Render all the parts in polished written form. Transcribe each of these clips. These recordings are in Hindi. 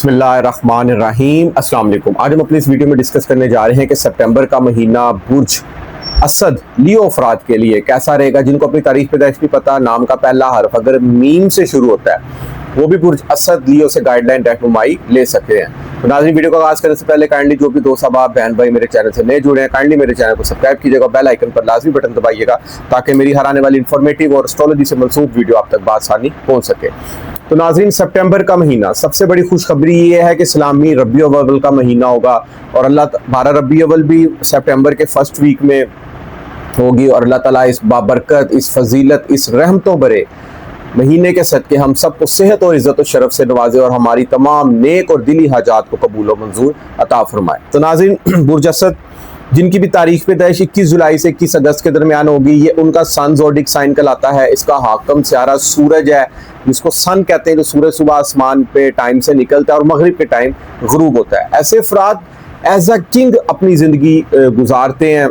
बिस्मिल्लाहिर्रहमानिर्रहीम अस्सलाम वालेकुम। आज हम अपनी इस वीडियो में डिस्कस करने जा रहे हैं कि सितंबर का महीना बुर्ज असद लियो अफराद के लिए कैसा रहेगा। जिनको अपनी तारीख पैदाइश नहीं पता, नाम का पहला हर्फ अगर मीम से शुरू होता है वो भी बुर्ज असद लियो से गाइडलाइन रहनुमाई ले सकते हैं। तो नाज़रीन, वीडियो को आगाज करने से पहले काइंडली जो भी दोस्त अहबाब बहन भाई मेरे चैनल से नए जुड़े हैं, काइंडली मेरे चैनल को सब्सक्राइब कीजिएगा, बेल आइकन पर लाजमी बटन दबाइएगा ताकि मेरी हर आने वाली इन्फॉर्मेटिव और एस्ट्रोलॉजी से मनसूब वीडियो आप तक बासानी पहुंच सके। तो नाज़रीन, सितंबर का महीना सबसे बड़ी खुशखबरी ये है कि इस्लामी रबी अव्वल का महीना होगा और 12 रबी अव्वल भी सितंबर के फर्स्ट वीक में होगी और अल्लाह ताला इस बाबरकत, इस फजीलत, इस रहमतों भरे महीने के सदके हम सबको सेहत और इज़्ज़त और शरफ से नवाजे और हमारी तमाम नेक और दिली हाजात को कबूल और मंजूर अता फरमाए। तो नाज़रीन, बुर्ज असद जिनकी भी तारीख पैदाइश 21 जुलाई से 21 अगस्त के दरमियान होगी, ये उनका सन ज़ोडिक साइन कहलाता है। इसका हाकम सियारा सूरज है, जिसको सन कहते हैं। जो सूरज सुबह आसमान पे टाइम से निकलता है और मगरिब के टाइम गुरूब होता है। ऐसे अफराद एज अ किंग अपनी ज़िंदगी गुजारते हैं,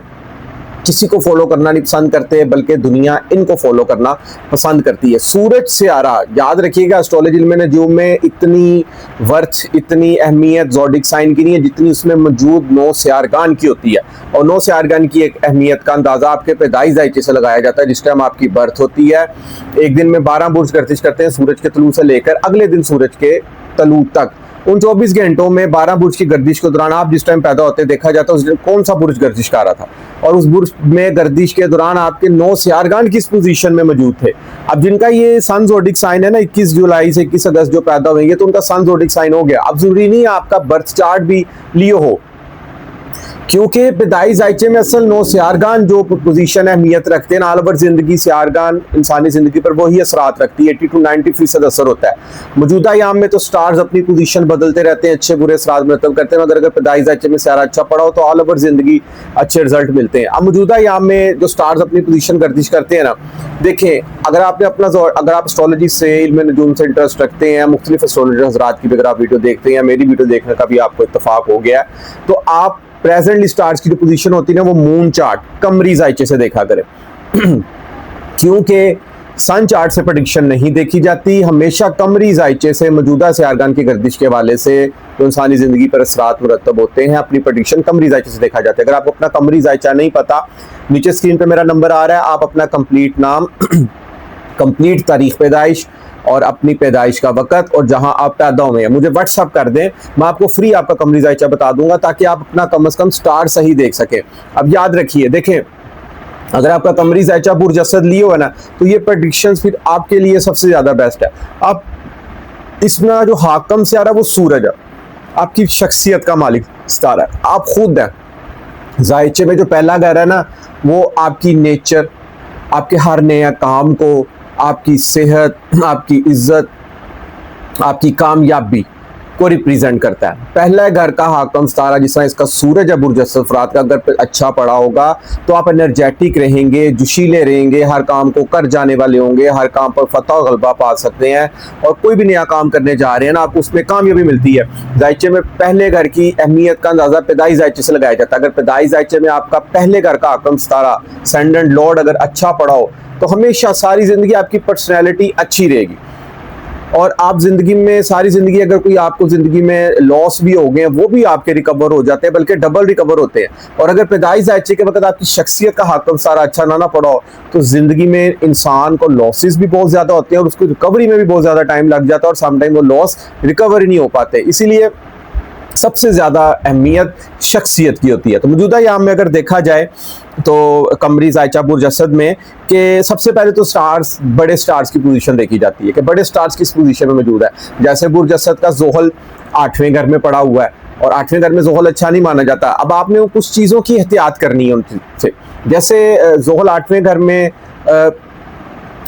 किसी को फॉलो करना नहीं पसंद करते बल्कि दुनिया इनको फॉलो करना पसंद करती है। सूरज सियारा, याद रखिएगा, एस्ट्रोलॉजी में नजूम में इतनी वर्थ, इतनी अहमियत ज़ोडिक साइन की नहीं है जितनी उसमें मौजूद 9 सियारगान की होती है। और 9 सियारगान की एक अहमियत का अंदाज़ा आपके पैदाइश जायचे से लगाया जाता है। जिस टाइम आपकी बर्थ होती है, एक दिन में 12 बुर्ज गर्दिश करते हैं सूरज के तलू से लेकर अगले दिन सूरज के तलू तक। उन 24 घंटों में 12 बुर्ज की गर्दिश के दौरान आप जिस टाइम पैदा होते हैं देखा जाता है उस दिन कौन सा बुर्ज गर्दिश कर रहा था, और उस बुर्ज में गर्दिश के दौरान आपके 9 सियारगान किस पोजीशन में मौजूद थे। अब जिनका ये सन ज़ोडिक साइन है ना, 21 जुलाई से 21 अगस्त जो पैदा हुएंगे तो उनका सन ज़ोडिक साइन हो गया। अब जरूरी नहीं है आपका बर्थ चार्ट भी लियो हो, क्योंकि पैदाइश जायचे में असल 9 सियारगान जो पोजीशन अहमियत रखते हैं ना, आलवर जिंदगी सियारगान इंसानी जिंदगी पर वही असरात रखती है। 80 to 90% असर होता है। मौजूदा याम में तो स्टार्स अपनी पोजीशन बदलते रहते हैं, अच्छे बुरे असरात मरतब करते हैं, मगर अगर पैदाइश जायचे में सियारा अच्छा पड़ा हो तो ऑल ओवर जिंदगी अच्छे रिजल्ट मिलते हैं। अब मौजूदा याम में जो स्टार्स अपनी पोजीशन गर्दिश करते हैं ना, देखें, अगर आप एस्ट्रोलॉजी से, इल्म नजूम से इंटरेस्ट रखते हैं, मुख्तलिफ एस्ट्रोलॉजर हज़रात की भी अगर आप वीडियो देखते हैं या मेरी वीडियो देखने का भी आपको इत्तफाक हो गया है, तो आप प्रेजेंटली स्टार्स की जो पोजीशन होती है ना, वो मून चार्ट कमरी जायचे से देखा करें क्योंकि सन चार्ट से प्रेडिक्शन नहीं देखी जाती। हमेशा कमरी जायचे से, मौजूदा सियारगान की गर्दिश के हवाले से जो इंसानी ज़िंदगी पर असरात मुरतब होते हैं, अपनी प्रेडिक्शन कमरी जायचे से देखा जाता है। अगर आपको अपना कमरी जायचा नहीं पता, नीचे स्क्रीन पर मेरा नंबर आ रहा है, आप अपना कंप्लीट नाम कंप्लीट तारीख पैदाइश और अपनी पैदाइश का वक़्त और जहां आप पैदा हुए हैं मुझे व्हाट्सअप कर दें। मैं आपको फ्री आपका कमरी जायचा बता दूंगा ताकि आप अपना कम से कम स्टार सही देख सकें। अब याद रखिए, देखें, अगर आपका कमरी जायचा बुर्ज असद लियो है ना, तो ये प्रेडिक्शंस फिर आपके लिए सबसे ज़्यादा बेस्ट है। अब इसमें जो हाकम सियारा वो सूरज है, आपकी शख्सियत का मालिक सितारा है, आप खुद हैं। जायचे में जो पहला घर है ना, वो आपकी नेचर, आपके हर नया काम को, आपकी सेहत, आपकी इज्जत, आपकी कामयाबी को रिप्रेजेंट करता है। पहला घर का हाकम सितारा जिस तरह इसका सूरज है बुर्ज असद अफराद का अगर अच्छा पड़ा होगा तो आप एनर्जेटिक रहेंगे, जोशीले रहेंगे, हर काम को कर जाने वाले होंगे, हर काम पर फतह और गलबा पा सकते हैं, और कोई भी नया काम करने जा रहे हैं ना, आपको उसमें कामयाबी मिलती है। जायचे में पहले घर की अहमियत का अंदाजा पैदाइश जायचे से लगाया जाता है। अगर पैदाइश जायचे में आपका पहले घर का हाकम सितारा सेंडेंट लॉर्ड अगर अच्छा पड़ा हो तो हमेशा सारी ज़िंदगी आपकी पर्सनैलिटी अच्छी रहेगी, और आप ज़िंदगी में सारी ज़िंदगी अगर कोई आपको ज़िंदगी में लॉस भी हो गए वो भी आपके रिकवर हो जाते हैं, बल्कि डबल रिकवर होते हैं। और अगर पैदाइश जायचे के वक्त आपकी शख्सियत का हाकम सारा अच्छा ना पड़ा हो तो ज़िंदगी में इंसान को लॉसेस भी बहुत ज़्यादा होते हैं और उसको रिकवरी में भी बहुत ज़्यादा टाइम लग जाता है और समटाइम वो लॉस रिकवर ही नहीं हो पाते। इसीलिए सबसे ज़्यादा अहमियत शख्सियत की होती है। तो मौजूदा याम में अगर देखा जाए तो कमरी जायचा बुर्ज असद में कि सबसे पहले तो स्टार्स, बड़े स्टार्स की पोजीशन देखी जाती है कि बड़े स्टार्स किस पोजीशन में मौजूद है। जैसे बुर्ज असद का जोहल 8वें घर में पड़ा हुआ है और 8वें घर में जोहल अच्छा नहीं माना जाता। अब आपने कुछ चीज़ों की एहतियात करनी है उनसे, जैसे जोहल 8वें घर में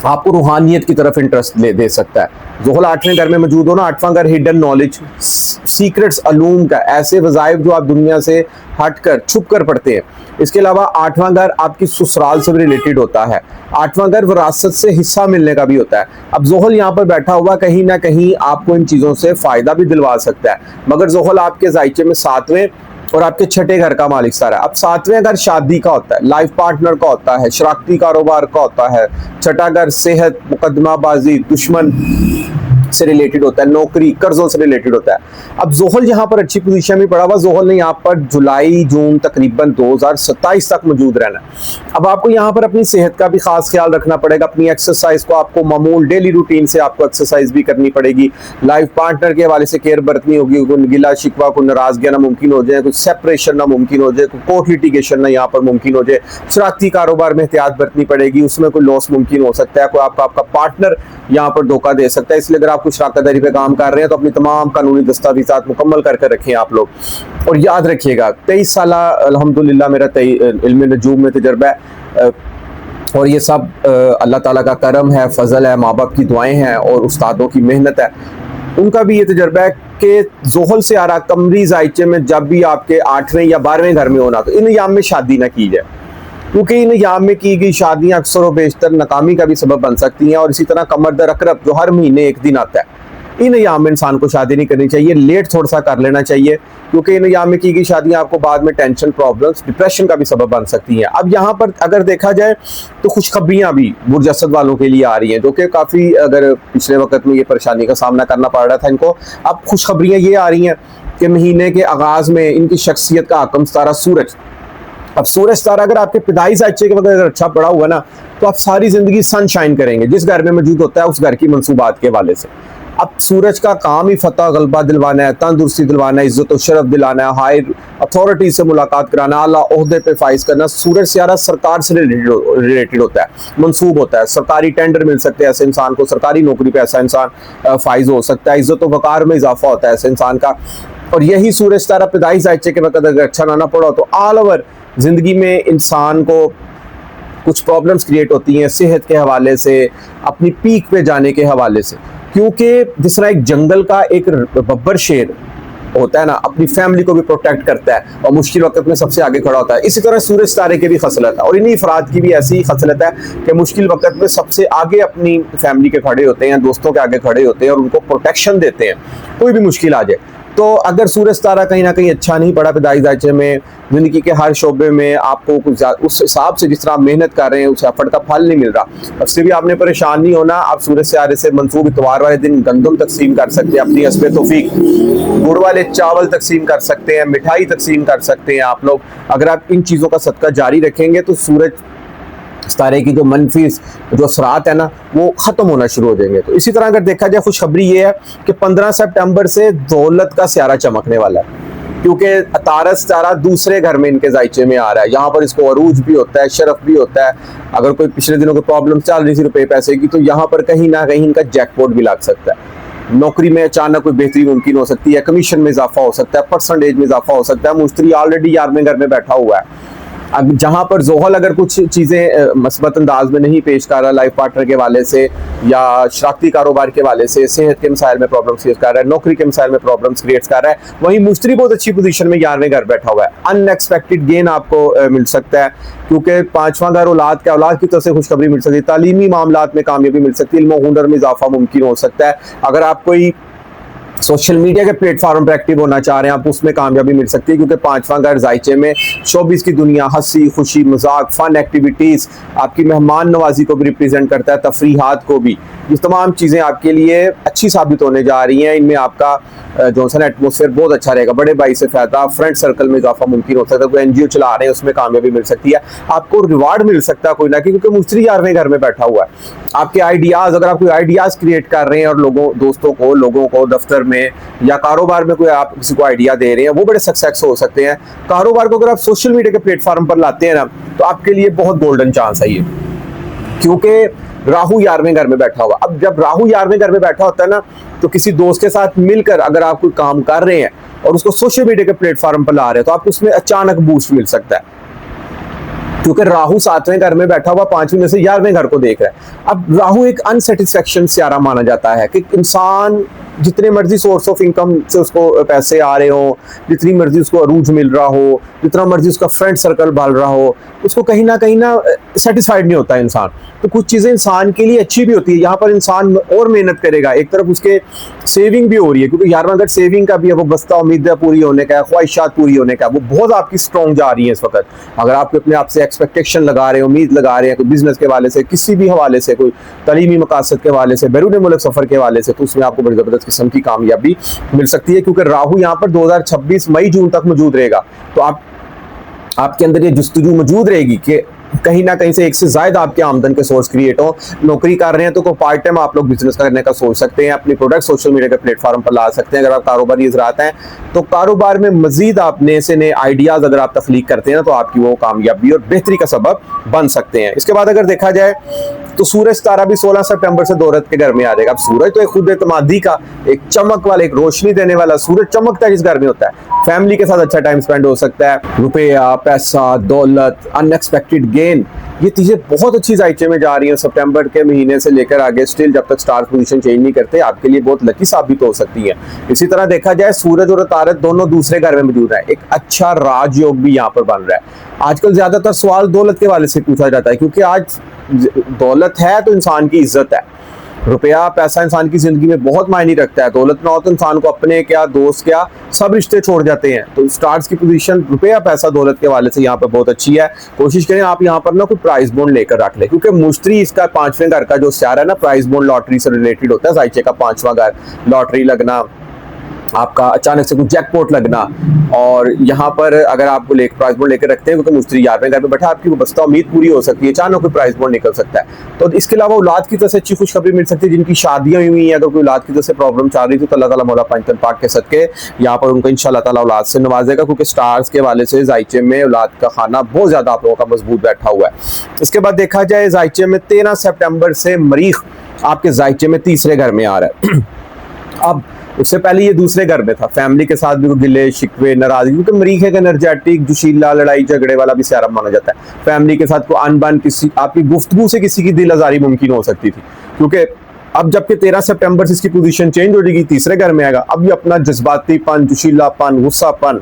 आपको रूहानियत की तरफ इंटरेस्ट दे सकता है। जोहल 8वें घर में मौजूद हो ना, 8वां घर हिडन नॉलेज, सीक्रेट्स, अलूम का, ऐसे वज़ाइफ जो आप दुनिया से हट कर छुप कर पढ़ते हैं। इसके अलावा 8वां घर आपकी ससुराल से भी रिलेटेड होता है। 8वां घर विरासत से हिस्सा मिलने का भी होता है। अब जोहल यहाँ पर बैठा हुआ कहीं ना कहीं आपको इन चीज़ों से फ़ायदा भी दिलवा सकता है, मगर जोहल आपके जायचे में 7वें और आपके छठे घर का मालिक सारा। अब 7वें घर शादी का होता है, लाइफ पार्टनर का होता है, शराकती कारोबार का होता है। छठा घर सेहत, मुकदमाबाजी, दुश्मन से रिलेटेड होता है, नौकरी, कर्जों से रिलेटेड होता है। अब जोहल यहाँ पर अच्छी पोजीशन में पड़ा हुआ, जोहल ने यहाँ पर जुलाई जून तकरीबन 2027 तक मौजूद रहना है। अब आपको यहाँ पर अपनी सेहत का भी खास ख्याल रखना पड़ेगा, अपनी एक्सरसाइज को आपको मामूल डेली रूटीन से आपको एक्सरसाइज भी करनी पड़ेगी, लाइफ पार्टनर के हवाले से केयर बरतनी होगी, कोई गिला शिकवा, कोई नाराजगी ना मुमकिन हो जाए, कोई सेपरेशन ना मुमकिन हो जाए, कोई कोर्ट लिटिगेशन ना यहाँ पर मुमकिन हो जाए, शरारती कारोबार में एहतियात बरतनी पड़ेगी, उसमें कोई लॉस मुमकिन हो सकता है, कोई आपका पार्टनर यहाँ पर धोखा दे सकता है। इसलिए अगर आप कुछ शराकतदारी पे काम कर रहे हैं तो अपनी तमाम कानूनी दस्तावेज़ात मुकम्मल करके रखें आप लोग। और याद रखिएगा 23 साल अल्हम्दुलिल्लाह मेरा इल्म नजूम में तजर्बा है, और ये सब अल्लाह ताला का करम है, फजल है, माँ बाप की दुआएं हैं और उस्तादों की मेहनत है। उनका भी ये तजर्बा है कि जोहल से आ रहा कमरी जायचे में जब भी आपके 8वें या 12वें घर में होना, तो इन अयाम में शादी ना की जाए, क्योंकि इन अयाम में की गई शादियां अक्सर व बेशतर नाकामी का भी सबब बन सकती हैं। और इसी तरह कमर दर अकरब जो हर महीने एक दिन आता है, इन अयाम में इंसान को शादी नहीं करनी चाहिए, लेट थोड़ा सा कर लेना चाहिए, क्योंकि इन अयाम में की गई शादियां आपको बाद में टेंशन, प्रॉब्लम्स, डिप्रेशन का भी सबब बन सकती हैं। अब यहाँ पर अगर देखा जाए तो खुशखबरियां भी बुर्ज असद वालों के लिए आ रही हैं, जो कि काफ़ी अगर पिछले वक्त में ये परेशानी का सामना करना पड़ रहा था इनको, अब खुशखबरियाँ ये आ रही हैं कि महीने के आगाज़ में इनकी शख्सियत का आकम सितारा सूरज, अब सूरज तारा अगर आपके पिदाई जायचे के वक्त अगर अच्छा पड़ा हुआ ना, तो आप सारी जिंदगी सनशाइन करेंगे, जिस घर में मौजूद होता है उस घर की मंसूबात के हवाले से। अब सूरज का काम ही फतह गलबा दिलवाना है, तंदुरुस्ती दिलवाना है, इज्जत और शरफ दिलाना है, हायर अथॉरिटी से मुलाकात कराना, आला ओहदे पे फाइज करना। सूरज सियारा सरकार से रिलेटेड होता है, मंसूब होता है, सरकारी टेंडर मिल सकते हैं ऐसे इंसान को, सरकारी नौकरी पे ऐसा इंसान फाइज हो सकता है, इज्जत और वकार में इजाफा होता है ऐसे इंसान का। और यही सूरज तारा पिदाई जायचे के वक्त अगर अच्छा ना पड़ा तो ऑल ओवर जिंदगी में इंसान को कुछ प्रॉब्लम्स क्रिएट होती हैं, सेहत के हवाले से, अपनी पीक पे जाने के हवाले से, क्योंकि जिस तरह एक जंगल का एक बब्बर शेर होता है ना, अपनी फैमिली को भी प्रोटेक्ट करता है और मुश्किल वक्त में सबसे आगे खड़ा होता है, इसी तरह सूरज तारे की भी खसलत है। और इन्हीं अफराद की भी ऐसी खसलत है कि मुश्किल वक्त में सबसे आगे अपनी फैमिली के खड़े होते हैं, दोस्तों के आगे खड़े होते हैं और उनको प्रोटेक्शन देते हैं, कोई भी मुश्किल आ जाए। तो अगर सूरज तारा कहीं ना कहीं अच्छा नहीं पड़ा पिदाई जायचे में, जिंदगी के हर शोबे में आपको कुछ उस हिसाब से जिस तरह आप मेहनत कर रहे हैं उस एफर्ट का फल नहीं मिल रहा, अब से भी आपने परेशान नहीं होना। आप सूरज से आरे से मंसूब इतवार वाले दिन गंदम तकसीम कर सकते हैं, अपनी हस्बे तौफीक गुड़ वाले चावल तकसीम कर सकते हैं, मिठाई तकसीम कर सकते हैं आप लोग। अगर आप इन चीज़ों का सदका जारी रखेंगे तो सूरज सितारे की जो मनफी जो असरात है ना वो ख़त्म होना शुरू हो जाएंगे। तो इसी तरह अगर देखा जाए खुशखबरी ये है कि 15 सितंबर से दौलत का सियारा चमकने वाला है, क्योंकि अतारस सितारा दूसरे घर में इनके जायचे में आ रहा है। यहाँ पर इसको अरूज भी होता है, शरफ भी होता है। अगर कोई पिछले दिनों की प्रॉब्लम चल रही थी रुपये पैसे की, तो यहाँ पर कहीं ना कहीं इनका जैकपॉट भी लग सकता है। नौकरी में अचानक कोई बेहतरी मुमकिन हो सकती है, कमीशन में इजाफा हो सकता है, परसेंटेज में इजाफा हो सकता है। मुश्तरी ऑलरेडी 11वें घर में बैठा हुआ है। अब जहाँ पर जोहल अगर कुछ चीज़ें मस्बत अंदाज में नहीं पेश कर रहा, लाइफ पार्टनर के वाले से या शराकती कारोबार के वाले से, सेहत के मसाइल में प्रॉब्लम क्रिएट कर रहा है, नौकरी के मसाइल में प्रॉब्लम्स क्रिएट कर रहा है, वहीं मुश्तरी बहुत अच्छी पोजीशन में 11वें घर बैठा हुआ है। अनएक्सपेक्टेड गेन आपको मिल सकता है, क्योंकि 5वां घर औलाद की तरफ से खुशखबरी मिल सकती है, तालीमी मामलात में कामयाबी मिल सकती है, इल्म और हुनर में इजाफा मुमकिन हो सकता है। अगर आप कोई सोशल मीडिया के प्लेटफॉर्म पर एक्टिव होना चाह रहे हैं आप, उसमें कामयाबी मिल सकती है, क्योंकि 5वां घर जायचे में शोबिस की दुनिया, हंसी खुशी मजाक, फन एक्टिविटीज़, आपकी मेहमान नवाजी को भी रिप्रेजेंट करता है, तफरीहात को भी। ये तमाम चीज़ें आपके लिए अच्छी साबित होने जा रही हैं। इनमें आपका जो है ना एटमोसफेयर बहुत अच्छा रहेगा, बड़े भाई से फ़ायदा, फ्रेंड सर्कल में इजाफा मुमकिन हो सकता है, कोई NGO चला रहे हैं उसमें कामयाबी मिल सकती है, आपको रिवार्ड मिल सकता है कोई ना, क्योंकि मुश्तरी 11वें घर में बैठा हुआ है। आपके आइडियाज़, अगर आप कोई आइडियाज़ क्रिएट कर रहे हैं और दोस्तों को दफ्तर में या कारोबार में कोई आप किसी को आइडिया दे रहे हैं, वो बड़े सक्सेस हो सकते हैं। कारोबार को अगर आप सोशल मीडिया के प्लेटफॉर्म पर लाते हैं ना, तो आपके लिए बहुत गोल्डन चांस है ये, क्योंकि राहु 11वें घर में बैठा हुआ। अब जब राहु 11वें घर में बैठा होता है ना, तो किसी दोस्त के साथ मिलकर अगर आप कोई काम कर रहे हैं और उसको सोशल मीडिया के प्लेटफॉर्म पर ला रहे हैं, तो आपको उसमें अचानक बूस्ट मिल सकता है, क्योंकि राहु 7वें घर में बैठा हुआ 5वें में से 11वें घर को देख रहा है। अब राहु एक अनसेटिस्फैक्शन सियारा माना जाता है कि इंसान जितने मर्जी सोर्स ऑफ इनकम से उसको पैसे आ रहे हो, जितनी मर्जी उसको अरूज मिल रहा हो, जितना मर्जी उसका फ्रेंड सर्कल बढ़ रहा हो, उसको कहीं ना सेटिस्फाइड नहीं होता इंसान। तो कुछ चीज़ें इंसान के लिए अच्छी भी होती है, यहाँ पर इंसान और मेहनत करेगा, एक तरफ उसके सेविंग भी हो रही है, क्योंकि 11वां घर सेविंग का भी है, वो बस्ता उम्मीदें पूरी होने का है, ख्वाहिशात पूरी होने का, वो बहुत आपकी स्ट्रॉन्ग जा रही है इस वक्त। अगर आप अपने आप से एक्सपेक्टेशन लगा रहे हैं, उम्मीद लगा रहे हैं कोई बिजनेस के हवाले से, किसी भी हवाले से, कोई तलीमी मकासद के हवाले से, बैरून मुल्क सफर के हवाले से, तो उसमें आपको बड़ी जबरदस्त किस्म की कामयाबी मिल सकती है, क्योंकि राहु यहाँ पर 2026 मई जून तक मौजूद रहेगा। तो आपके अंदर ये जुस्तजू मौजूद रहेगी कि कहीं ना कहीं से एक से ज्यादा आपके आमदन के सोर्स क्रिएट हो। नौकरी कर रहे हैं तो कोई पार्ट टाइम आप लोग बिजनेस करने का सोच सकते हैं, अपनी प्रोडक्ट सोशल मीडिया के प्लेटफॉर्म पर ला सकते हैं। अगर आप कारोबारी हजरात हैं तो कारोबार में मजीद आप नए से नए आइडियाज अगर आप तख्लीक करते हैं तो आपकी वो कामयाबी और बेहतरी का सबब बन सकते हैं। इसके बाद अगर देखा जाए तो सूरज तारा भी 16 सितंबर से दौलत के घर में आ जाएगा। अब सूरज तो एक खुद एतमादी का, एक चमक वाला, एक रोशनी देने वाला सूरज चमकता है जिस घर में होता है। फैमिली के साथ अच्छा टाइम स्पेंड हो सकता है, रुपया, पैसा, दौलत, अनएक्सपेक्टेड गेन, ये चीजें बहुत अच्छी जायचे में जा रही हैं सितंबर के महीने से लेकर आगे। स्टिल जब तक स्टार पोजीशन चेंज नहीं करते आपके लिए बहुत लकी साबित हो सकती है। इसी तरह देखा जाए सूरज और तारक दोनों दूसरे घर में मौजूद है, एक अच्छा राजयोग भी यहाँ पर बन रहा है। आजकल ज्यादातर सवाल दौलत के वाले से पूछा जाता है, क्योंकि आज दौलत है तो इंसान की इज्जत है। रुपया पैसा इंसान की जिंदगी में बहुत मायने रखता है। दौलत ना हो तो इंसान को अपने क्या, दोस्त क्या, सब रिश्ते छोड़ जाते हैं। तो स्टार्स की पोजीशन रुपया पैसा दौलत के वाले से यहाँ पर बहुत अच्छी है। कोशिश करें आप यहाँ पर ना कोई प्राइस बॉन्ड लेकर रख ले, क्योंकि मुश्तरी इसका 5वें घर का जो स्टार है ना, प्राइस बॉन्ड लॉटरी से रिलेटेड होता है। जायचे का 5वां घर, लॉटरी लगना, आपका अचानक से कुछ जैकपॉट लगना, और यहाँ पर अगर आप प्राइस बॉन्ड लेकर रखते हैं क्योंकि मुश्तरी 11वें घर में बैठा, आपकी वो बस्ता उम्मीद पूरी हो सकती है, अचानक कोई प्राइस बॉन्ड निकल सकता है। तो इसके अलावा औलाद की तरफ से अच्छी खुशखबरी मिल सकती है। जिनकी शादियां हुई हैं, अगर कोई औलाद की तरफ से प्रॉब्लम चल रही थी तो अल्लाह ताला मौला पंचतन पाक के सदके यहाँ पर उनको इंशाल्लाह ताला औलाद से नवाजेगा, क्योंकि स्टार्स के वाले से जायचे में औलाद का खाना बहुत ज्यादा आप लोगों का मजबूत बैठा हुआ है। इसके बाद देखा जाए जायचे में 13 सितंबर से मरीख आपके जायचे में तीसरे घर में आ रहा है। अब उससे पहले ये दूसरे घर में था, फैमिली के साथ भी गिले शिकवे नाराजगी, क्योंकि मरीख एक एनर्जेटिक, जोशीला, लड़ाई झगड़े वाला भी सियारा माना जाता है। फैमिली के साथ कोई अनबन, किसी आपकी गुफ्तगू से किसी की दिल आजारी मुमकिन हो सकती थी, क्योंकि अब जबकि 13 सितंबर से इसकी पोजीशन चेंज हो जाएगी, तीसरे घर में आएगा। अब ये अपना जज्बातीपन, जोशीलापन, गुस्सापन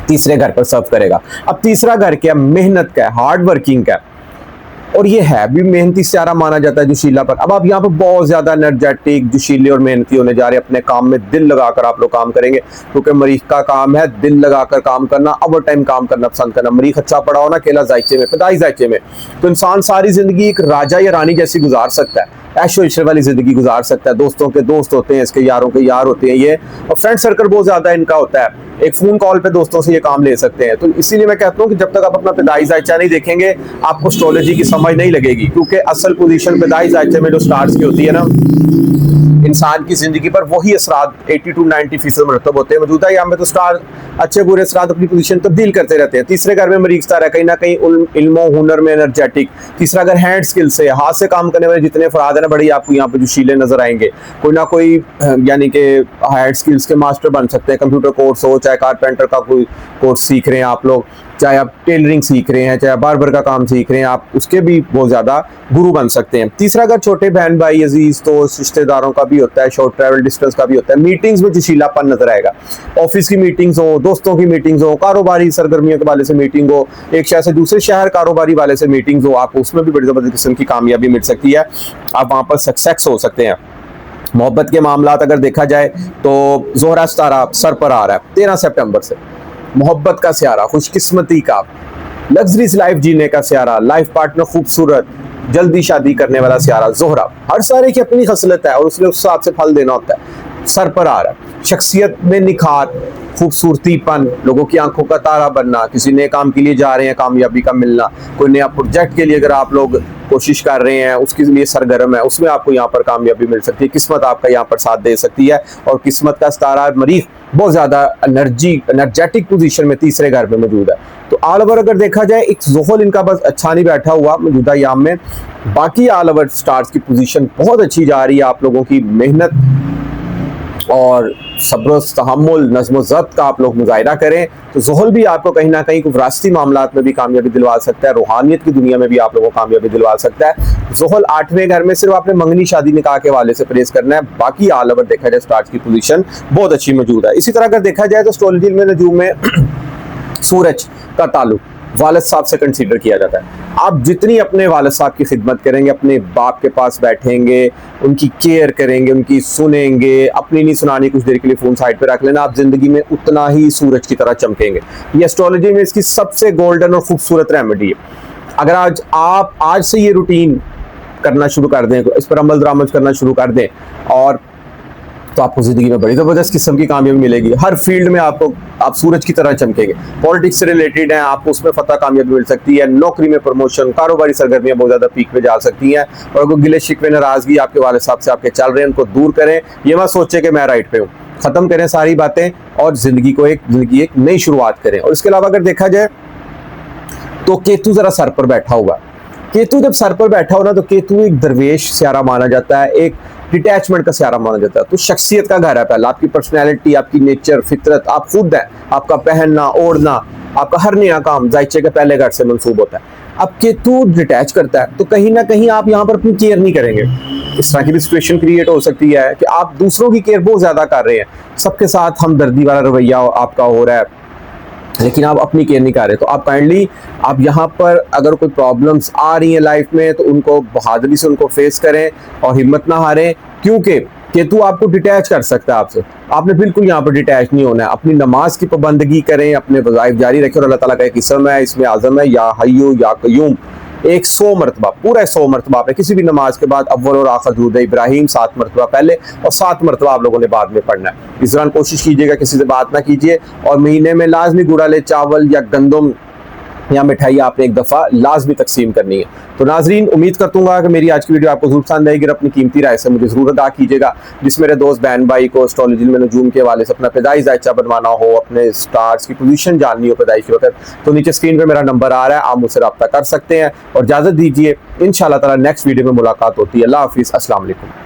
तीसरे घर पर सर्व करेगा। अब तीसरा घर क्या, मेहनत का, हार्ड वर्किंग का, और ये है भी मेहनती सियारा माना जाता है, जोशीला पर। अब आप यहाँ पर बहुत ज्यादा एनर्जेटिक, जोशीले और मेहनती होने जा रहे हैं। अपने काम में दिल लगाकर आप लोग काम करेंगे, क्योंकि मरीख का काम है दिल लगाकर काम करना, ओवर टाइम काम करना पसंद करना। मरीख अच्छा पड़ा हो ना अकेला जायचे में, पैदाई जायचे में, तो इंसान सारी जिंदगी एक राजा या रानी जैसी गुजार सकता है, ऐशो इशरे वाली जिंदगी गुजार सकता है। दोस्तों के दोस्त होते हैं, इसके यारों के यार होते हैं ये, और फ्रेंड सर्कल बहुत ज्यादा इनका होता है। एक फोन कॉल पे दोस्तों से ये काम ले सकते हैं। तो इसीलिए मैं कहता हूँ कि जब तक आप अपना पैदाई जायचा नहीं देखेंगे आपको एस्ट्रोलॉजी की समझ नहीं लगेगी, क्योंकि असल पोजीशन पैदाई जायचे में जो स्टार्स की होती है ना, इंसान की जिंदगी पर वही असरात 80 to 90% मरतब होते हैं। मौजूदा यहाँ में तो स्टार अच्छे बुरे असरात अपनी पोजीशन तब्दील करते रहते हैं। तीसरे घर में मरीख स्टार है, कहीं ना कहीं इल्मो हुनर में एनर्जेटिक। तीसरा घर हैंड स्किल से, हाथ से काम करने वाले जितने अफराद है ना, बड़ी आपको यहाँ पे जोशीले नजर आएंगे। कोई ना कोई यानी कि हैंड स्किल्स के मास्टर बन सकते हैं। कंप्यूटर कोर्स हो, चाहे कारपेंटर का कोई कोर्स सीख रहे हैं आप लोग, चाहे आप टेलरिंग सीख रहे हैं, चाहे बार्बर का काम सीख रहे हैं, आप उसके भी बहुत ज्यादा गुरु बन सकते हैं। तीसरा घर छोटे बहन भाई, अजीज दोस्त, रिश्तेदारों का भी होता है, शॉर्ट ट्रैवल डिस्टेंस का भी होता है। मीटिंग्स में जोशीलापन नजर आएगा। ऑफिस की मीटिंग्स हो, दोस्तों की मीटिंग्स हो, कारोबारी सरगर्मियों के वाले से मीटिंग हो, एक शहर से दूसरे शहर कारोबारी वाले से मीटिंग्स हो, आपको उसमें भी बड़ी जबरदस्त किस्म की कामयाबी मिल सकती है। आप वहां पर सक्सेस हो सकते हैं। मोहब्बत के मामलात अगर देखा जाए तो ज़ोहरा सितारा सर पर आ रहा है 13 सितंबर से। मोहब्बत का सियारा, खुशकिस्मती का, लग्जरीज लाइफ जीने का सियारा, लाइफ पार्टनर खूबसूरत, जल्दी शादी करने वाला सियारा ज़ोहरा। हर सारे की अपनी खसलत है और उसने उस हिसाब से फल देना होता है। सर पर आ रहा है। शख्सियत में निखार, खूबसूरतीपन, लोगों की आंखों का तारा बनना, किसी नए काम के लिए जा रहे हैं, कामयाबी का मिलना, कोई नया प्रोजेक्ट के लिए अगर आप लोग कोशिश कर रहे हैं, उसके लिए सरगर्म है, उसमें आपको यहाँ पर कामयाबी मिल सकती है। किस्मत आपका यहाँ पर साथ दे सकती है। और किस्मत का सितारा मरीख बहुत ज्यादा एनर्जेटिक पोजीशन में तीसरे घर में मौजूद है। तो ऑल ओवर अगर देखा जाए, एक ज़ोहल इनका बस अच्छा नहीं बैठा हुआ मौजूदा याम में, बाकी ऑल ओवर स्टार्स की पोजीशन बहुत अच्छी जा रही है। आप लोगों की मेहनत और सब्र तहम्मुल, नज़्म ज़ब्त का आप लोग मुजाहिरा करें तो ज़ोहल भी आपको कहीं ना कहीं विरासती मामलात में भी कामयाबी दिलवा सकता है, रूहानियत की दुनिया में भी आप लोगों को कामयाबी दिलवा सकता है। ज़ोहल 8वें घर में, सिर्फ आपने मंगनी शादी निकाह के वाले से परहेज करना है, बाकी ऑल ओवर देखा जाए स्टार्स की पोजीशन बहुत अच्छी मौजूद है। इसी तरह अगर देखा जाए तो एस्ट्रोलॉजी में नजूम में सूरज का ताल्लुक वालिद साहब से कंसीडर किया जाता है। आप जितनी अपने वालिद साहब की खिदमत करेंगे, अपने बाप के पास बैठेंगे, उनकी केयर करेंगे, उनकी सुनेंगे, अपनी नहीं सुनानी, कुछ देर के लिए फ़ोन साइड पे रख लेना, आप ज़िंदगी में उतना ही सूरज की तरह चमकेंगे। ये एस्ट्रोलॉजी में इसकी सबसे गोल्डन और खूबसूरत रेमेडी है। अगर आप आज से ये रूटीन करना शुरू कर दें, इस पर अमल दरामद करना शुरू कर दें, और तो आपको ज़िंदगी में बड़ी ज़बरदस्त किस्म की कामयाबी मिलेगी। हर फील्ड में आप सूरज की तरह चमकेंगे। पॉलिटिक्स से रिलेटेड हैं, आपको उसमें फतह कामयाबी मिल सकती है, नौकरी में प्रमोशन, कारोबारी सरगर्मियाँ बहुत ज़्यादा पीक पे जा सकती हैं। और अगर गिले शिकवे नाराज़गी आपके वालिद साहब से आपके चल रहे हैं, उनको दूर करें। ये मत सोचें कि मैं राइट पे हूँ, ख़त्म करें सारी बातें और ज़िंदगी एक नई शुरुआत करें। और इसके अलावा अगर देखा जाए तो केतु ज़रा सर पर बैठा हुआ, केतु जब सर पर बैठा हो ना, तो केतु एक दरवेश स्यारा माना जाता है, एक डिटैचमेंट का स्यारा माना जाता है। तो शख्सियत का घर है पहला, आपकी पर्सनैलिटी, आपकी नेचर, फितरत, आप खुद हैं, आपका पहनना ओढ़ना, आपका हर नया काम जायचे के पहले घर से मंसूब होता है। अब केतु डिटैच करता है तो कहीं ना कहीं आप यहाँ पर अपनी केयर नहीं करेंगे। इस तरह की भी सिचुएशन क्रिएट हो सकती है कि आप दूसरों की केयर बहुत ज़्यादा कर रहे हैं, सबके साथ हमदर्दी वाला रवैया आपका हो रहा है, लेकिन आप अपनी केयर नहीं कर रहे। तो आप काइंडली आप यहाँ पर अगर कोई प्रॉब्लम्स आ रही हैं लाइफ में, तो उनको बहादुरी से उनको फेस करें और हिम्मत ना हारें, क्योंकि केतु आपको डिटैच कर सकता है आपसे। आपने बिल्कुल यहाँ पर डिटैच नहीं होना है। अपनी नमाज की पाबंदगी करें, अपने वज़ाइफ जारी रखें, और अल्लाह ताला का एक इसम है, इसमें आज़म है या हय्यू या क़य्यूम, 100 मरतबा, पूरा 100 मरतबा आपने किसी भी नमाज के बाद अव्वल और आखिर दुरूद इब्राहिम 7 मरतबा पहले और 7 मरतबा आप लोगों ने बाद में पढ़ना है। इस दौरान कोशिश कीजिएगा किसी से बात ना कीजिए, और महीने में लाजमी गुड़ाले चावल या गंदम या मिठाई आपने एक दफ़ा लाजमी तकसीम करनी है। तो नाजरीन, उम्मीद करता कि मेरी आज की वीडियो आपको जरूर पसंद आएगी। अपनी कीमती राय से मुझे ज़रूर अदा कीजिएगा। जिस मेरे दोस्त बहन भाई को एस्ट्रोलॉजी में नजूम के हवाले से अपना पैदाइश जायचा बनवाना हो, अपने स्टार्स की पोजीशन जाननी हो पैदाइश के वक्त, तो नीचे स्क्रीन पर मेरा नंबर आ रहा है, आप मुझसे रब्ता कर सकते हैं। और इजाज़त दीजिए, इंशाअल्लाह ताला नेक्स्ट वीडियो में मुलाकात होती है। अल्लाह हाफिज़, अस्सलाम वालेकुम।